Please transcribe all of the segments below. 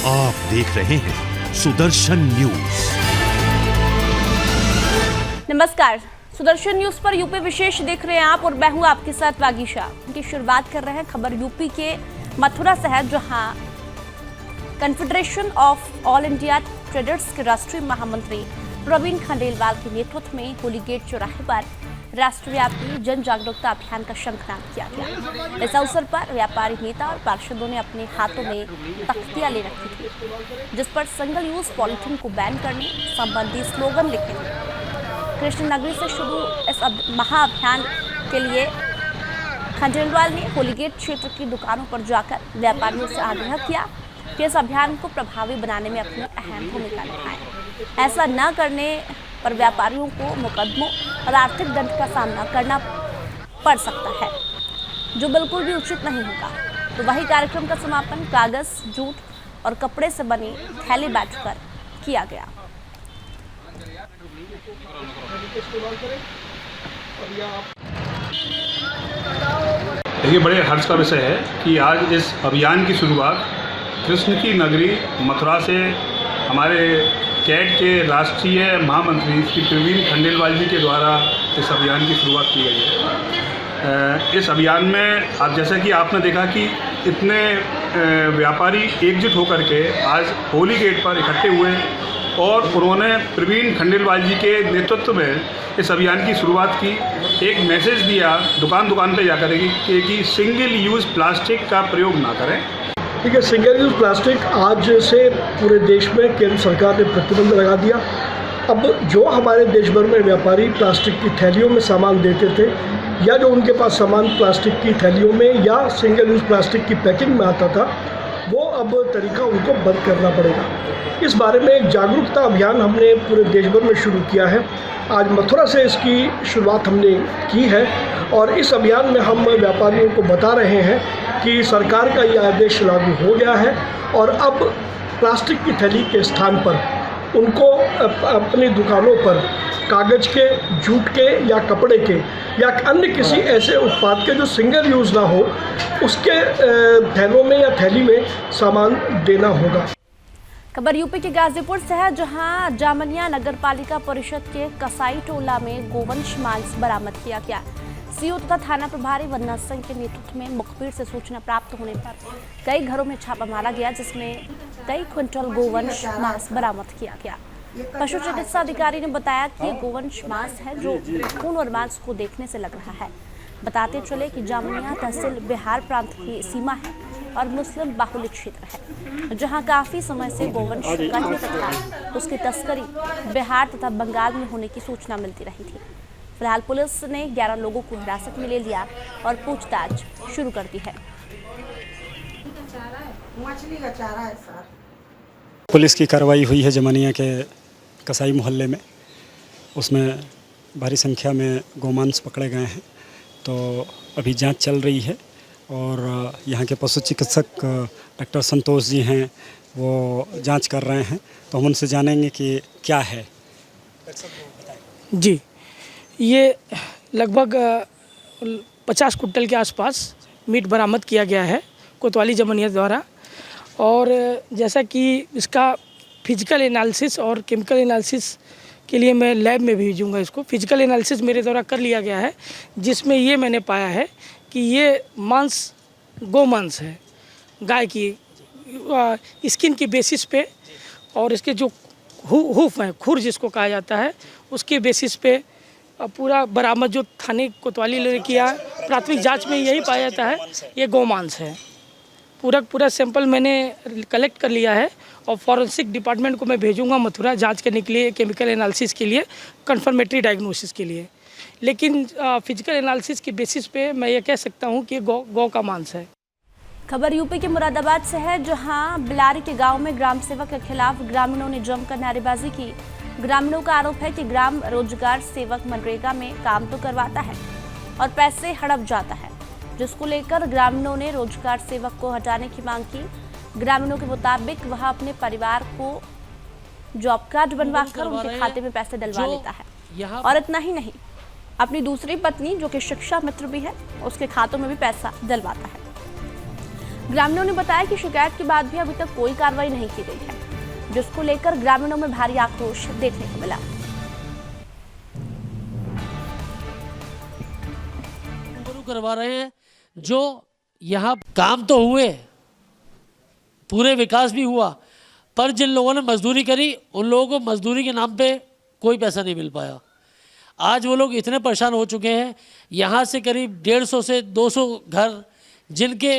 आप देख रहे हैं सुदर्शन न्यूज। नमस्कार, सुदर्शन न्यूज पर यूपी विशेष देख रहे हैं आप और मैं हूं आपके साथ वागीशा। इनकी शुरुआत कर रहे हैं खबर यूपी के मथुरा से है, जहां confederation of all India traders के राष्ट्रीय महामंत्री प्रवीण खंडेलवाल के नेतृत्व में होली गेट चौराहे पर राष्ट्रव्यापी जन जागरूकता अभियान का शंखनाद किया गया। इस अवसर पर व्यापारी नेता और पार्षदों ने अपने हाथों में तख्तियां ले रखी थी, जिस पर सिंगल यूज पॉलिथीन को बैन करने संबंधी स्लोगन लिखे थे। कृष्णनगरी से शुरू इस महाअभियान के लिए खंडेलवाल ने होली गेट क्षेत्र की दुकानों पर जाकर व्यापारियों से आग्रह किया कि इस अभियान को प्रभावी बनाने में अपनी अहम भूमिका निभाएं। ऐसा न करने पर व्यापारियों को मुकदमों और आर्थिक दंड का सामना करना पड़ सकता है, जो बिल्कुल भी उचित नहीं होगा। तो वही कार्यक्रम का समापन कागज, जूट और कपड़े से बनी थैली बांटकर किया गया। देखिए, बड़े हर्ष का विषय है कि आज इस अभियान की शुरुआत कृष्ण की नगरी मथुरा से हमारे कैट के राष्ट्रीय महामंत्री श्री प्रवीण खंडेलवाल जी के द्वारा इस अभियान की शुरुआत की गई है। इस अभियान में आप जैसा कि आपने देखा कि इतने व्यापारी एकजुट होकर के आज होली गेट पर इकट्ठे हुए और उन्होंने प्रवीण खंडेलवाल जी के नेतृत्व में इस अभियान की शुरुआत की। एक मैसेज दिया दुकान दुकान पे जाकर कि सिंगल यूज़ प्लास्टिक का प्रयोग ना करें। ठीक है, सिंगल यूज़ प्लास्टिक आज से पूरे देश में केंद्र सरकार ने प्रतिबंध लगा दिया। अब जो हमारे देश भर में व्यापारी प्लास्टिक की थैलियों में सामान देते थे या जो उनके पास सामान प्लास्टिक की थैलियों में या सिंगल यूज़ प्लास्टिक की पैकिंग में आता था, वो अब तरीका उनको बंद करना पड़ेगा। इस बारे में एक जागरूकता अभियान हमने पूरे देश भर में शुरू किया है। आज मथुरा से इसकी शुरुआत हमने की है और इस अभियान में हम व्यापारियों को बता रहे हैं कि सरकार का यह आदेश लागू हो गया है और अब प्लास्टिक की थैली के स्थान पर उनको अपनी दुकानों पर कागज़ के, जूट के या कपड़े के या अन्य किसी ऐसे उत्पाद के जो सिंगल यूज़ ना हो, उसके थैलों में या थैली में सामान देना होगा। खबर यूपी के गाजीपुर से है, जहां जामनिया नगर पालिका परिषद के कसाई टोला में गोवंश मांस बरामद किया गया। सीओ तथा थाना प्रभारी वन्ना सिंह के नेतृत्व में मुखबिर से सूचना प्राप्त होने पर कई घरों में छापा मारा गया, जिसमें कई क्विंटल गोवंश मांस बरामद किया गया। पशु चिकित्सा अधिकारी ने बताया कि ये गोवंश मांस है जो खून और मांस को देखने से लग रहा है। बताते चले कि जामनिया तहसील बिहार प्रांत की सीमा है और मुस्लिम बाहुल्य क्षेत्र है, जहां काफी समय से गोवंश कटने तथा उसकी तस्करी बिहार तथा बंगाल में होने की सूचना मिलती रही थी। फिलहाल पुलिस ने 11 लोगों को हिरासत में ले लिया और पूछताछ शुरू कर दी है। पुलिस की कार्रवाई हुई है जमानिया के कसाई मोहल्ले में। उसमें भारी संख्या में गोमांस पकड़े गए हैं। तो अभी जांच चल रही है और यहाँ के पशु चिकित्सक डॉक्टर संतोष जी हैं, वो जांच कर रहे हैं। तो हम उनसे जानेंगे कि क्या है। जी, ये लगभग 50 कुंटल के आसपास मीट बरामद किया गया है कोतवाली जमनिया द्वारा। और जैसा कि इसका फिजिकल एनालिसिस और केमिकल एनालिसिस के लिए मैं लैब में भेजूंगा इसको। फिजिकल एनालिसिस मेरे द्वारा कर लिया गया है, जिसमें ये मैंने पाया है कि ये मांस गोमांस है, गाय की स्किन की बेसिस पे और इसके जो हूफ है, खुर जिसको कहा जाता है, उसके बेसिस पे पूरा बरामद जो थाने कोतवाली ने किया, प्राथमिक जांच में यही पाया जाता है ये गोमांस है। पूरा सैंपल मैंने कलेक्ट कर लिया है और फॉरेंसिक डिपार्टमेंट को मैं भेजूंगा मथुरा जांच करने के लिए, केमिकल एनालिसिस के लिए, कंफर्मेटरी डायग्नोसिस के लिए। लेकिन फिजिकल एनालिसिस के बेसिस पे मैं ये कह सकता हूँ कि गौ का मांस है। खबर यूपी के मुरादाबाद से है, जहां बिलारी के गांव में ग्राम सेवक के खिलाफ ग्रामीणों ने जमकर नारेबाजी की। ग्रामीणों का आरोप है कि ग्राम रोजगार सेवक मनरेगा में काम तो करवाता है और पैसे हड़प जाता है, जिसको लेकर ग्रामीणों ने रोजगार सेवक को हटाने की मांग की। ग्रामीणों के मुताबिक वह अपने परिवार को जॉब कार्ड बनवाकर उनके खाते में पैसे डलवा लेता है और इतना ही नहीं, अपनी दूसरी पत्नी जो कि शिक्षा मित्र भी है, उसके खातों में भी पैसा डलवाता है। ग्रामीणों ने बताया कि शिकायत के बाद भी अभी तक कोई कार्रवाई नहीं की गई है, जिसको लेकर ग्रामीणों में भारी आक्रोश देखने को मिला। करवा रहे हैं जो यहाँ काम तो हुए, पूरे विकास भी हुआ, पर जिन लोगों ने मजदूरी करी उन लोगों को मजदूरी के नाम पे कोई पैसा नहीं मिल पाया। आज वो लोग इतने परेशान हो चुके हैं, यहाँ से करीब 150 से 200 घर जिनके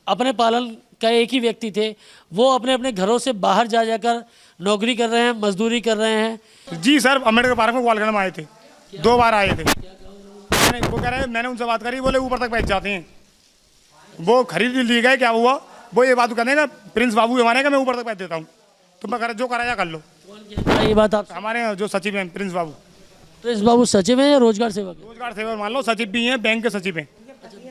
अपने पालन का एक ही व्यक्ति थे, वो अपने अपने घरों से बाहर जा जाकर नौकरी कर रहे हैं, मजदूरी कर रहे हैं। जी सर, अम्बेडकर पार्क में ग्वालगढ़ में आए थे, 2 बार आए थे। वो कह रहे हैं, मैंने उनसे बात करी, बोले ऊपर तक पहुँच जाते हैं। वो खरीद ली गए, क्या हुआ वो ये बात कहने का प्रिंस बाबू हमारे का मैं ऊपर तक पहुँच देता हूँ, तुम जो कराया कर लो। ये बात आप हमारे जो सचिव हैं प्रिंस बाबू सचिव हैं या रोजगार सेवक? रोजगार सेवक मान लो, सचिव भी हैं, बैंक के सचिव हैं।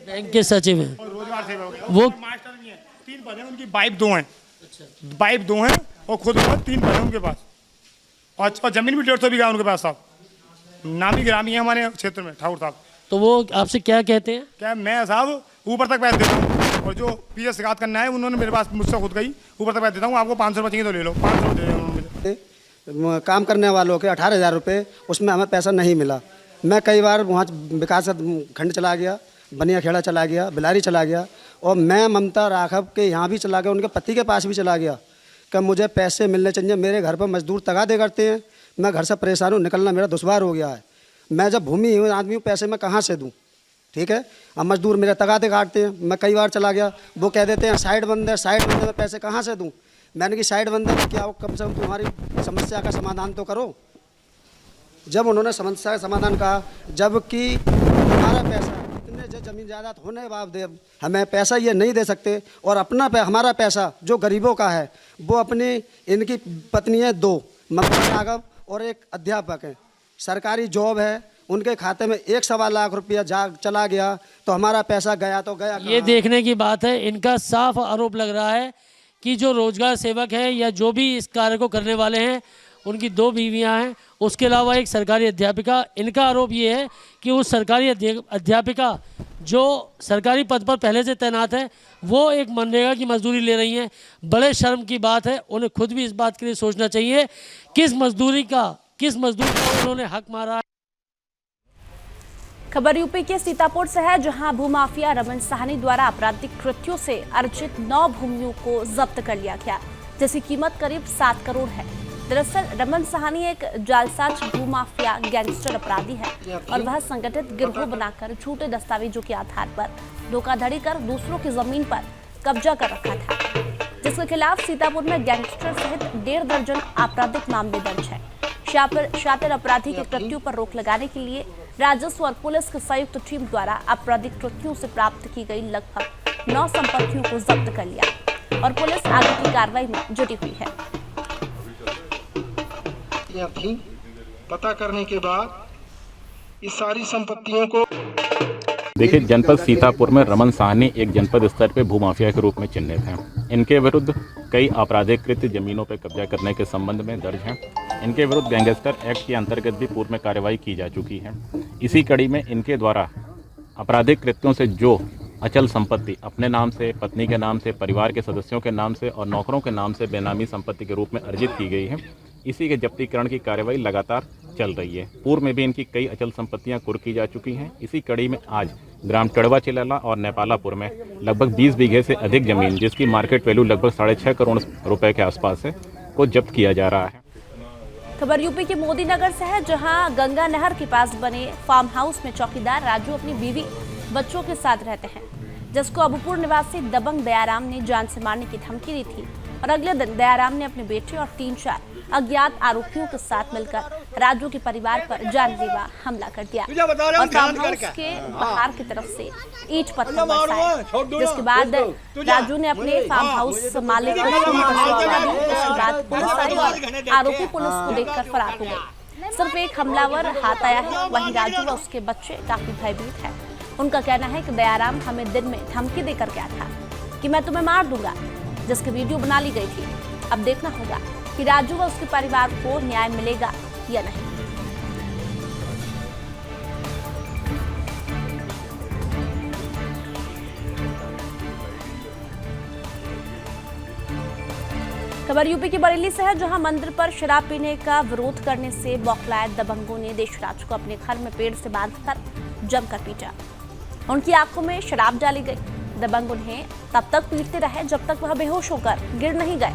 बैंक के सचिव हैं और रोजगार सेवक वो मास्टर भी हैं। 3 पद हैं, उनकी वाइफ 2 हैं। वाइफ 2 हैं और खुद 3 पद हैं उनके पास, और जमीन भी 150 बीघा उनके पास साहब, नामी ग्रामी है हमारे क्षेत्र में ठाकुर साहब। तो वो आपसे क्या कहते हैं? क्या मैं साहब ऊपर तक पैसे देता हूँ, और जो पीछे शिकायत करना है उन्होंने मेरे पास मुझसे खुद गई, ऊपर तक पैसे देता हूँ, आपको 500 रुपये चाहिए तो ले लो, 500 दे मुझे। काम करने वालों के 18,000 रुपये, उसमें हमें पैसा नहीं मिला। मैं कई बार वहाँ विकास खंड चला गया, बनिया खेड़ा चला गया, बिलारी चला गया, और मैं ममता राघव के यहाँ भी चला गया, उनके पति के पास भी चला गया कि मुझे पैसे मिलने चाहिए। मेरे घर पर मजदूर तगादे करते हैं, मैं घर से परेशान हूँ, निकलना मेरा दुश्वार हो गया है। मैं जब भूमि हूँ, आदमी हूँ, पैसे मैं कहाँ से दूँ? ठीक है, अब मजदूर मेरे तगादे काटते हैं। मैं कई बार चला गया, वो कह देते हैं साइड बंद है, साइड बंद में पैसे कहाँ से दूँ? मैंने कि साइड बंद है क्या, कम से कम तुम्हारी समस्या का समाधान तो करो। जब उन्होंने समस्या का समाधान कहा, जबकि हमारा पैसा इतने जमीन जायदाद होने के बावजूद हमें पैसा ये नहीं दे सकते, और अपना हमारा पैसा जो गरीबों का है, वो अपनी इनकी पत्नी है 2, ममता राघव, और एक अध्यापक है, सरकारी जॉब है, उनके खाते में 1.25 लाख रुपया चला गया, तो हमारा पैसा गया तो गया। ये देखने की बात है, इनका साफ आरोप लग रहा है कि जो रोजगार सेवक हैं या जो भी इस कार्य को करने वाले हैं, उनकी 2 बीवियां हैं, उसके अलावा एक सरकारी अध्यापिका। इनका आरोप ये है कि उस सरकारी अध्यापिका जो सरकारी पद पर पहले से तैनात है, वो एक मनरेगा की मजदूरी ले रही हैं। बड़े शर्म की बात है, उन्हें खुद भी इस बात के लिए सोचना चाहिए किस मजदूर का उन्होंने हक मारा है। खबर यूपी के सीतापुर से है, जहां भूमाफिया रमन साहनी द्वारा आपराधिक कृत्यों से अर्जित 9 भूमियों को जब्त कर लिया गया, जिसकी कीमत करीब 7 करोड़ है। दरअसल रमन साहनी एक जालसाज भूमाफिया गैंगस्टर अपराधी है, और वह संगठित गिरोह बनाकर झूठे दस्तावेजों के आधार पर धोखाधड़ी कर दूसरों की जमीन पर कब्जा कर रखा था, जिसके खिलाफ सीतापुर में गैंगस्टर सहित 1.5 दर्जन आपराधिक मामले दर्ज है। शातिर अपराधी के कृत्यों पर रोक लगाने के लिए राजस्व और पुलिस की संयुक्त टीम द्वारा आपराधिक कृत्यों से प्राप्त की गई लगभग 9 संपत्तियों को जब्त कर लिया, और पुलिस आगे की कार्रवाई में जुटी हुई है। थी पता करने के बाद इस सारी संपत्तियों को देखिए, जनपद सीतापुर में रमन साहनी एक जनपद स्तर पे भूमाफिया के रूप में चिन्हित हैं। इनके विरुद्ध कई आपराधिक कृत्य जमीनों पर कब्जा करने के संबंध में दर्ज हैं। इनके विरुद्ध गैंगस्टर एक्ट के अंतर्गत भी पूर्व में कार्रवाई की जा चुकी है। इसी कड़ी में इनके द्वारा आपराधिक कृत्यों से जो अचल संपत्ति अपने नाम से, पत्नी के नाम से, परिवार के सदस्यों के नाम से और नौकरों के नाम से बेनामी संपत्ति के रूप में अर्जित की गई है, इसी के जब्तीकरण की कार्रवाई लगातार चल रही है। पूर्व में भी इनकी कई अचल संपत्तियां कुर्क की जा चुकी हैं। इसी कड़ी में आज ग्राम टड़वा चिलाला और नेपालापुर में लगभग 20 बीघे से अधिक जमीन, जिसकी मार्केट वैल्यू लगभग 6.5 करोड़ रुपए के आसपास है, को जब्त किया जा रहा है। खबर यूपी के मोदी नगर से है, जहां गंगा नहर के पास बने फार्म हाउस में चौकीदार राजू अपनी बीवी बच्चों के साथ रहते हैं, जिसको अबूपुर निवासी दबंग दयाराम ने जान से मारने की धमकी दी थी, और अगले दिन दयाराम ने अपने बेटे और 3-4 अज्ञात आरोपियों के साथ मिलकर राजू के परिवार पर जानलेवा हमला कर दिया, और फार्म हाउस के बाहर की तरफ से ईंट पत्थर बरसाए, जिसके बाद राजू ने अपने फार्म हाउस मालिक को सौंपा दी। उसके बाद पुलिस आई और आरोपी पुलिस को देखकर फरार हो गए। सिर्फ एक हमलावर हाथ आया है, वहीं राजू व उसके बच्चे काफी भयभीत है। उनका कहना है कि दयाराम हमें दिन में धमकी देकर गया था कि मैं तुम्हें मार दूंगा, जिसकी वीडियो बना ली गई थी। अब देखना होगा कि राजू व उसके परिवार को न्याय मिलेगा या नहीं। खबर यूपी की बरेली से है, जहां मंदिर पर शराब पीने का विरोध करने से बौखलाए दबंगों ने देशराज को अपने घर में पेड़ से बांधकर जमकर पीटा। उनकी आंखों में शराब डाली गई। दबंग उन्हें तब तक पीटते रहे जब तक वह बेहोश होकर गिर नहीं गए।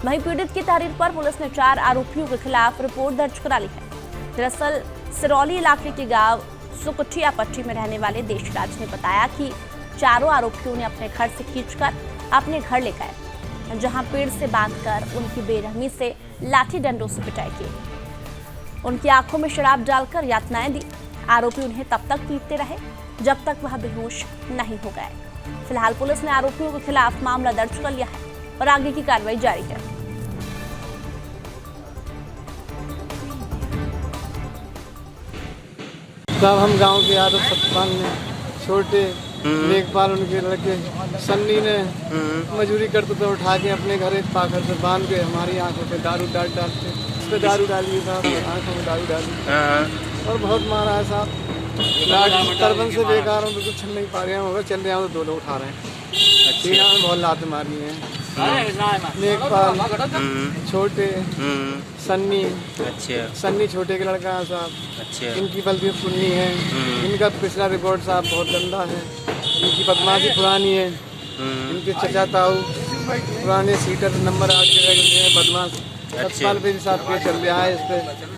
वहीं पीड़ित की तहरीर पर पुलिस ने 4 आरोपियों के खिलाफ रिपोर्ट दर्ज करा ली है। दरअसल सिरौली इलाके के गांव सुकुटिया पट्टी में रहने वाले देशराज ने बताया कि चारों आरोपियों ने अपने घर से खींचकर अपने घर ले गए, जहां पेड़ से बांधकर उनकी बेरहमी से लाठी डंडों से पिटाई की। उनकी आंखों में शराब डालकर यातनाएं दी। आरोपी उन्हें तब तक पीटते रहे जब तक वह बेहोश नहीं हो गए। फिलहाल पुलिस ने आरोपियों के खिलाफ मामला दर्ज कर लिया है और आगे की कार्रवाई जारी है। तब हम गांव के आदत सतपाल ने छोटे लेखपाल उनके लड़के सन्नी ने मजूरी करते थे, उठा के अपने घर एक पाखर से बांध के हमारी आंखों पे दारू डालते, उस पर दारू डाली साहब, आंखों में दारू डाली और बहुत मारा है साहब। तरबन से बेकार हूँ, बिल्कुल छल नहीं पा रहे हैं, मगर चल रहे हैं तो 2 लोग उठा रहे हैं। ठीक है, बहुत लात मारी है। लेखपाल छोटे सन्नी, अच्छा सन्नी छोटे के लड़का है साहब, अच्छा इनकी बल्कि सुन्नी है, इनका पिछला रिकॉर्ड साहब बहुत गंदा है, इनकी बदमाशी पुरानी है, इनके चचा ताऊ पुराने सीटर नंबर 8 के बदमाश सतपाल पे साहब के चल रहा है इस पे।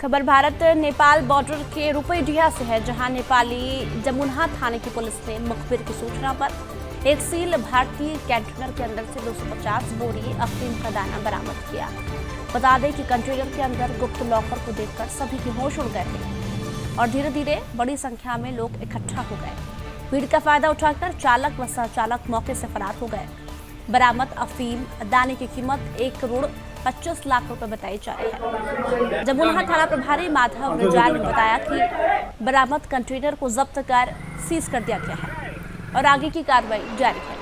खबर भारत नेपाल बॉर्डर के रुपईडीहा से है, जहां नेपाली जमुना थाने की पुलिस ने मुखबिर की सूचना पर एक सील भारतीय कंटेनर के अंदर से 250 बोरी अफीम का दाना बरामद किया। बता दें कि कंटेनर के अंदर गुप्त लॉकर को देखकर सभी के होश उड़ गए थे और धीरे धीरे बड़ी संख्या में लोग इकट्ठा हो गए। भीड़ का फायदा उठाकर चालक व सहचालक मौके से फरार हो गए। बरामद अफीम दाने की कीमत 1 करोड़ 25 लाख रुपए बताई जा रही है। जमुना थाना प्रभारी माधव रिजाल ने बताया कि बरामद कंटेनर को जब्त कर सीज कर दिया गया है और आगे की कार्रवाई जारी है।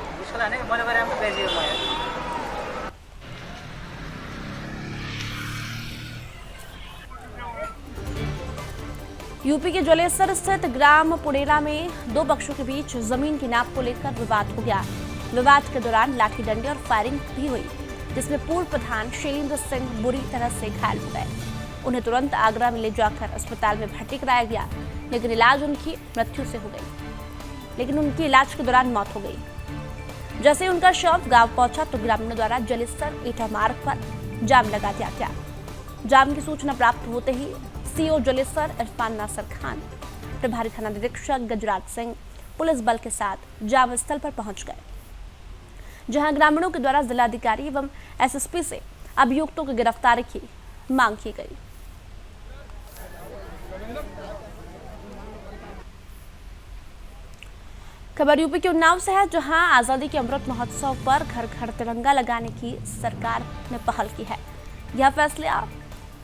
यूपी के जलेसर स्थित ग्राम पुड़ेरा में 2 पक्षों के बीच जमीन की नाप को लेकर विवाद हो गया। विवाद के दौरान लाठी डंडे और फायरिंग भी हुई, जिसमें पूर्व प्रधान शैलेंद्र सिंह बुरी तरह से घायल हो गए। उन्हें तुरंत आगरा में ले जाकर अस्पताल में भर्ती कराया गया, लेकिन इलाज उनकी मृत्यु से हो गई। लेकिन उनकी इलाज के दौरान मौत हो गई। जैसे उनका शव गांव पहुंचा तो ग्रामीणों द्वारा जलेसर ईटा मार्ग पर जाम लगा दिया गया। जाम की सूचना प्राप्त होते ही सीओ जलेसर इरफान नासर खान, प्रभारी थाना निरीक्षक गजराज सिंह पुलिस बल के साथ जाम स्थल पर पहुंच गए, जहां ग्रामीणों के द्वारा जिलाधिकारी एवं एसएसपी से अभियुक्तों की गिरफ्तारी की मांग की गई। खबर यूपी के उन्नाव से है, जहां आजादी के अमृत महोत्सव पर घर घर तिरंगा लगाने की सरकार ने पहल की है। यह फैसला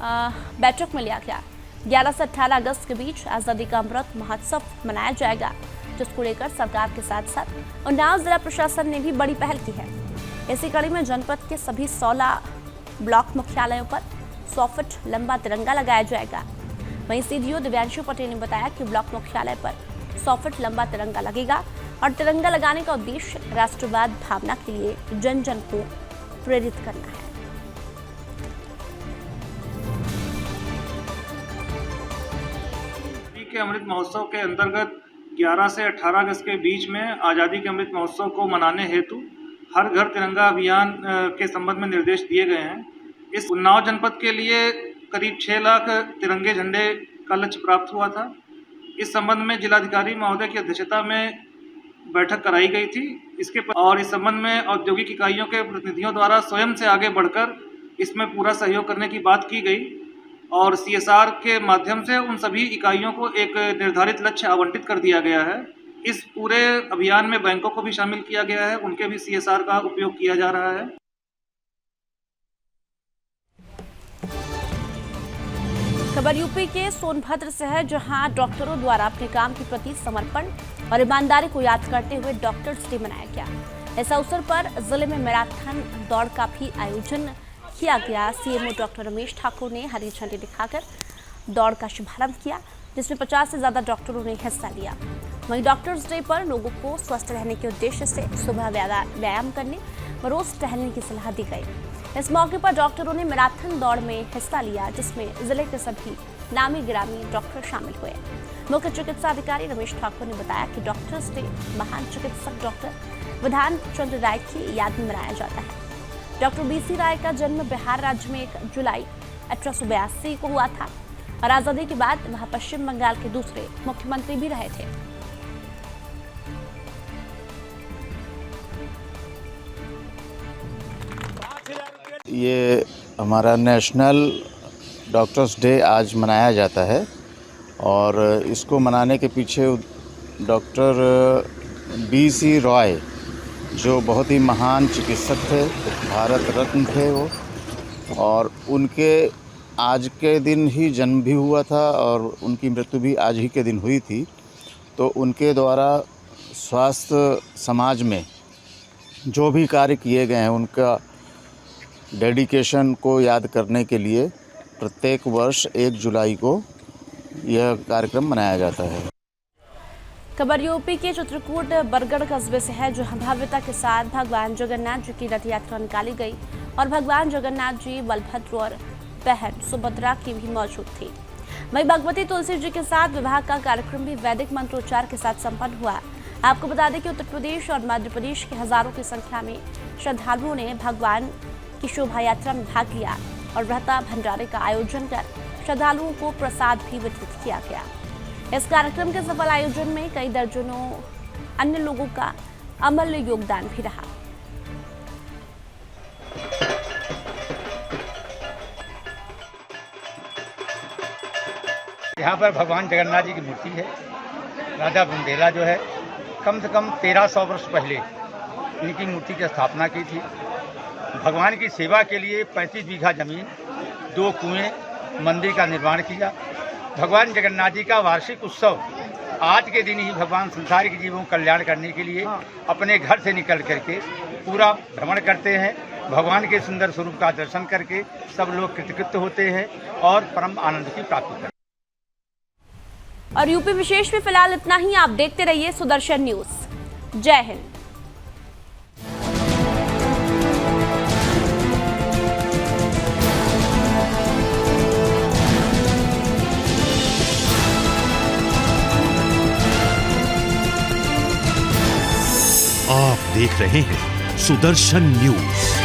बैठक में लिया गया। 11 से 18 अगस्त के बीच आजादी का अमृत महोत्सव मनाया जाएगा, जिसको लेकर सरकार के साथ साथ उन्नाव जिला प्रशासन ने भी बड़ी पहल की है। इसी कड़ी में जनपद के सभी 16 ब्लॉक मुख्यालयों पर 100 फीट लंबा तिरंगा लगाया जाएगा। वहीं सीडीओ दिव्यांशु पटेल ने बताया कि ब्लॉक मुख्यालय पर 100 फीट लंबा तिरंगा लगेगा और तिरंगा लगाने का उद्देश्य राष्ट्रवाद भावना के लिए जन जन को प्रेरित करना है। के अमृत महोत्सव के अंतर्गत 11 से 18 अगस्त के बीच में आज़ादी के अमृत महोत्सव को मनाने हेतु हर घर तिरंगा अभियान के संबंध में निर्देश दिए गए हैं। इस उन्नाव जनपद के लिए करीब 6 लाख तिरंगे झंडे का लक्ष्य प्राप्त हुआ था। इस संबंध में जिलाधिकारी महोदय की अध्यक्षता में बैठक कराई गई थी। और इस संबंध में औद्योगिक इकाइयों के प्रतिनिधियों द्वारा स्वयं से आगे बढ़कर इसमें पूरा सहयोग करने की बात की गई और CSR के माध्यम से उन सभी इकाइयों को एक निर्धारित लक्ष्य आवंटित कर दिया गया है। इस पूरे अभियान में बैंकों को भी शामिल किया गया है, उनके भी CSR का उपयोग किया जा रहा है। खबर यूपी के सोनभद्र से है, जहां डॉक्टरों द्वारा अपने काम के प्रति समर्पण और ईमानदारी को याद करते हुए डॉक्टर्स डे मनाया गया। इस अवसर पर जिले में मैराथन दौड़ का भी आयोजन किया गया। सीएमओ डॉक्टर रमेश ठाकुर ने हरी झंडी दिखाकर दौड़ का शुभारंभ किया, जिसमें 50 से ज्यादा डॉक्टरों ने हिस्सा लिया। वहीं डॉक्टर्स डे पर लोगों को स्वस्थ रहने के उद्देश्य से सुबह व्यायाम करने व रोज टहलने की सलाह दी गई। इस मौके पर डॉक्टरों ने मैराथन दौड़ में हिस्सा लिया, जिसमें जिले के सभी नामी गिरामी डॉक्टर शामिल हुए। मुख्य चिकित्सा अधिकारी रमेश ठाकुर ने बताया कि डॉक्टर्स डे महान चिकित्सक डॉक्टर विधान चंद्र राय की याद में मनाया जाता है। डॉक्टर BC राय का जन्म बिहार राज्य में 1 जुलाई 1882 को हुआ था और आजादी के बाद वह पश्चिम बंगाल के दूसरे मुख्यमंत्री भी रहे थे। ये हमारा नेशनल डॉक्टर्स डे आज मनाया जाता है और इसको मनाने के पीछे डॉक्टर BC रॉय जो बहुत ही महान चिकित्सक थे, भारत रत्न थे वो, और उनके आज के दिन ही जन्म भी हुआ था और उनकी मृत्यु भी आज ही के दिन हुई थी। तो उनके द्वारा स्वास्थ्य समाज में जो भी कार्य किए गए हैं उनका डेडिकेशन को याद करने के लिए प्रत्येक वर्ष 1 जुलाई को यह कार्यक्रम मनाया जाता है। खबर यूपी के चित्रकूट बरगढ़ कस्बे से है, जहां भव्यता के साथ भगवान जगन्नाथ जी की रथ यात्रा निकाली गई और भगवान जगन्नाथ जी, बलभद्र और बहन सुभद्रा की भी मौजूद थी। वहीं भगवती तुलसी जी के साथ विवाह का कार्यक्रम भी वैदिक मंत्रोच्चार के साथ संपन्न हुआ। आपको बता दें कि उत्तर प्रदेश और मध्य प्रदेश के हजारों की संख्या में श्रद्धालुओं ने भगवान की शोभा यात्रा में भाग लिया और व्रता भंडारे का आयोजन कर श्रद्धालुओं को प्रसाद भी वितरित किया गया। इस कार्यक्रम के सफल आयोजन में कई दर्जनों अन्य लोगों का अमूल्य योगदान भी रहा। यहाँ पर भगवान जगन्नाथ जी की मूर्ति है। राजा बुंदेला जो है कम से कम 1300 वर्ष पहले इनकी मूर्ति की स्थापना की थी। भगवान की सेवा के लिए 35 बीघा जमीन, 2 कुएं, मंदिर का निर्माण किया। भगवान जगन्नाथ जी का वार्षिक उत्सव आज के दिन ही भगवान संसार के जीवों का कल्याण करने के लिए अपने घर से निकल करके पूरा भ्रमण करते हैं। भगवान के सुंदर स्वरूप का दर्शन करके सब लोग कृतकृत होते हैं और परम आनंद की प्राप्ति करते हैं। और यूपी विशेष में फिलहाल इतना ही। आप देखते रहिए सुदर्शन न्यूज। जय हिंद। आप देख रहे हैं सुदर्शन न्यूज।